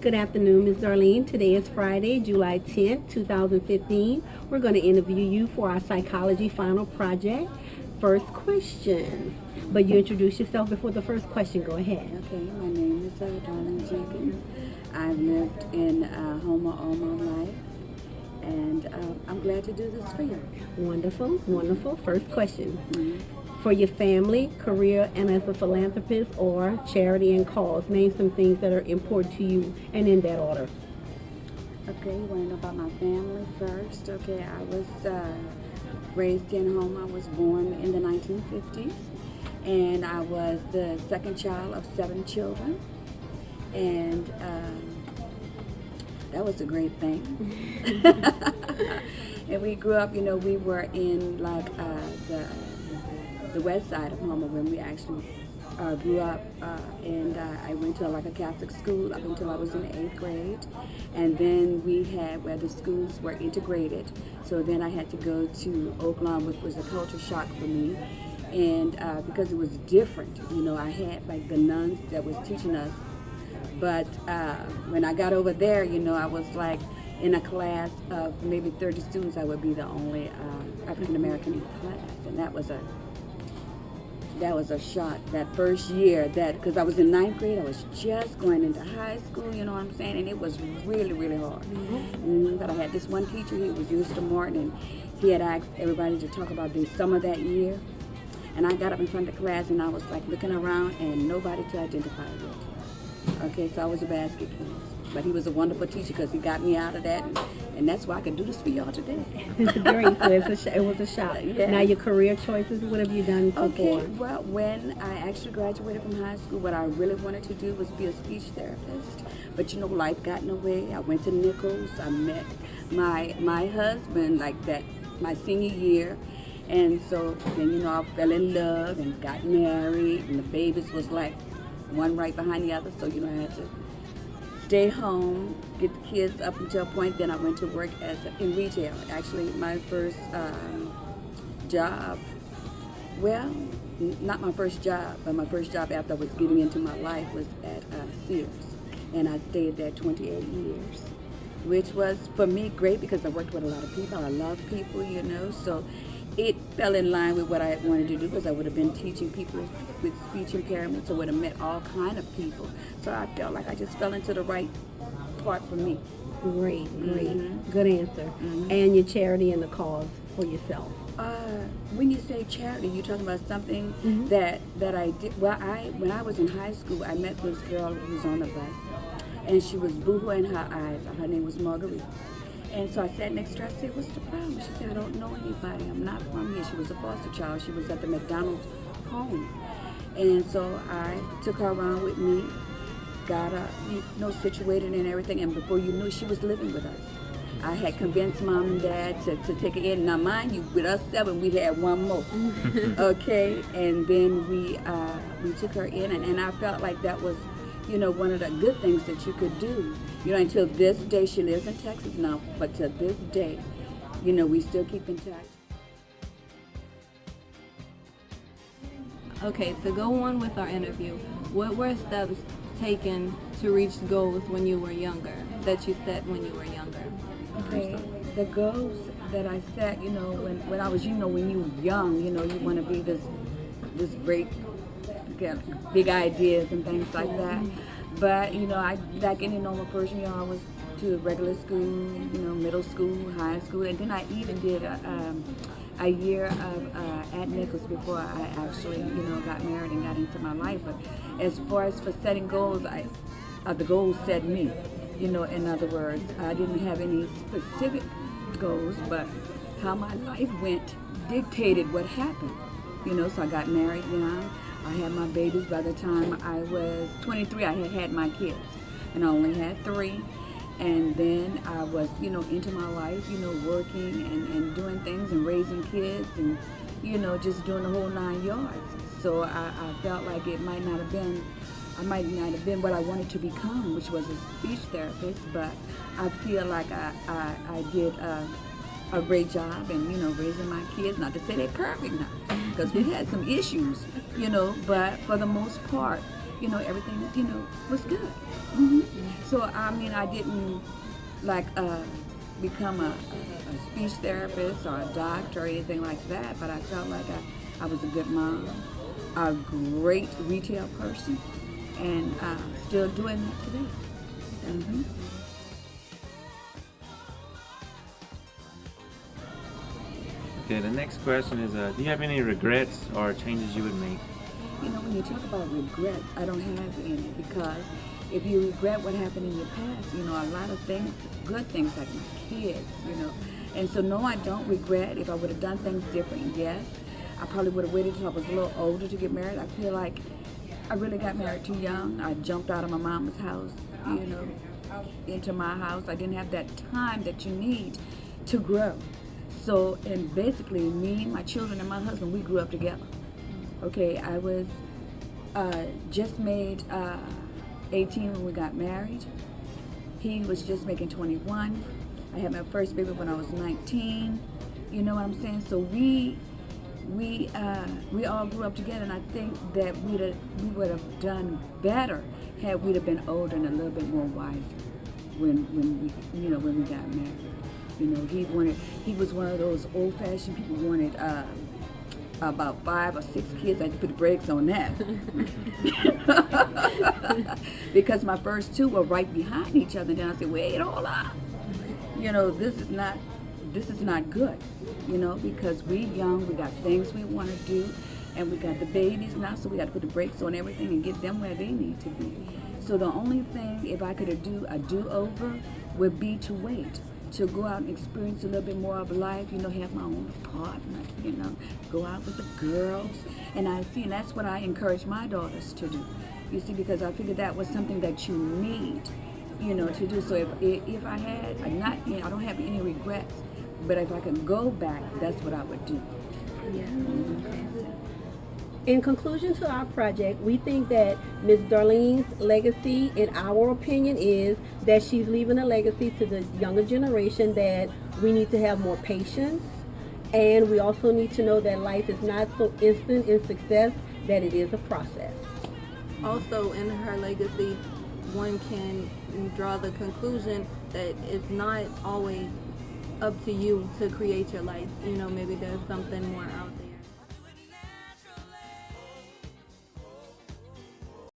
Good afternoon, Ms. Darlene. Today is Friday, July 10th, 2015. We're going to interview you for our psychology final project. First question. But you introduce yourself before the first question. Go ahead. Okay, my name is Darlene Jenkins. I've lived in Houma all my life, and I'm glad to do this for you. Wonderful, wonderful. First question. Mm-hmm. For your family, career, and as a philanthropist or charity and cause, name some things that are important to you and in that order. Okay, you want to know about my family first? Okay, I was raised in Houma. I was born in the 1950s, and I was the second child of 7 children, and that was a great thing. And we grew up, we were in like the west side of Houma when we actually grew up, and I went to like a Catholic school up until I was in the 8th grade, and then we had where the schools were integrated, so then I had to go to Oakland, which was a culture shock for me, and because it was different, I had like the nuns that was teaching us, but when I got over there, I was like in a class of maybe 30 students, I would be the only African American in the class, and that was a shock that first year, because I was in 9th grade, I was just going into high school, you know what I'm saying, and it was really, really hard. But I had this one teacher, he was Mr. Martin, and he had asked everybody to talk about the summer that year, and I got up in front of the class, and I was like looking around, and nobody to identify with. Okay, so I was a basket case. But he was a wonderful teacher because he got me out of that, and that's why I can do this for y'all today. It's great. So it was a shock. Yeah. Now your career choices, what have you done so Okay, far? well, when I actually graduated from high school, what I really wanted to do was be a speech therapist. But life got in the way. I went to Nichols. I met my husband like that my senior year. And so then, I fell in love and got married, and the babies was like one right behind the other. So, I had to stay home, get the kids up until a point. Then I went to work in retail. Actually, my first job, well, not my first job, but my first job after I was getting into my life was at Sears. And I stayed there 28 years, which was, for me, great because I worked with a lot of people. I love people, so it fell in line with what I wanted to do because I would have been teaching people with speech impairments. I would have met all kind of people. So I felt like I just fell into the right part for me. Great. Mm-hmm. Good answer. Mm-hmm. And your charity and the cause for yourself. When you say charity, you're talking about something Mm-hmm. that I did. Well, when I was in high school, I met this girl who was on the bus, and she was boohoo in her eyes. Her name was Marguerite. And so I sat next to her. I said, "What's the problem?" She said, "I don't know anybody. I'm not from here." She was a foster child. She was at the McDonald's home. And so I took her around with me, got her, situated and everything. And before you knew, she was living with us. I had convinced Mom and Dad to take her in. Now, mind you, with us 7, we had one more. Okay? And then we took her in, and I felt like that was, one of the good things that you could do. Until this day, she lives in Texas now, but to this day, we still keep in touch. Okay, to go on with our interview, what were steps taken to reach goals when you were younger, that you set when you were younger? Okay, the goals that I set, when I was, when you were young, you want to be this great, big ideas and things like that. But, like any normal person, I was to regular school, middle school, high school, and then I even did a year of at Nichols before I actually, got married and got into my life. But as far as for setting goals, the goals set me. In other words, I didn't have any specific goals, but how my life went dictated what happened. So I got married young. I had my babies by the time I was 23. I had my kids, and I only had 3. And then I was, into my life, working and doing things and raising kids and, just doing the whole 9 yards. So I felt like I might not have been what I wanted to become, which was a speech therapist, but I feel like I did a great job in, raising my kids. Not to say they're perfect now, because we had some issues, but for the most part, everything, was good. So, I mean, I didn't like become a speech therapist or a doctor or anything like that, but I felt like I was a good mom, a great retail person, and still doing that today. Okay, the next question is, do you have any regrets or changes you would make? When you talk about regret, I don't have any, because if you regret what happened in your past, a lot of things, good things like my kids, And so no, I don't regret. If I would have done things different, yes. I probably would have waited till I was a little older to get married. I feel like I really got married too young. I jumped out of my mama's house, into my house. I didn't have that time that you need to grow. So, and basically me, my children, and my husband, we grew up together. Okay, I was just made 18 when we got married. He was just making 21. I had my first baby when I was 19. You know what I'm saying? So we all grew up together, and I think that we would have done better had we have been older and a little bit more wiser when we got married. He was one of those old-fashioned people who wanted about 5 or 6 kids. I had to put the brakes on that. Because my first 2 were right behind each other. Then I said, wait, hold up. This is not good. Because we young, we got things we want to do, and we got the babies now, so we got to put the brakes on everything and get them where they need to be. So the only thing, if I could do a do-over, would be to wait, to go out and experience a little bit more of life, have my own apartment, go out with the girls. And that's what I encourage my daughters to do. You see, because I figured that was something that you need, to do. So if I had, I don't have any regrets, but if I could go back, that's what I would do. Yeah. In conclusion to our project, we think that Ms. Darlene's legacy, in our opinion, is that she's leaving a legacy to the younger generation that we need to have more patience, and we also need to know that life is not so instant in success, that it is a process. Also, in her legacy, one can draw the conclusion that it's not always up to you to create your life. Maybe there's something more out there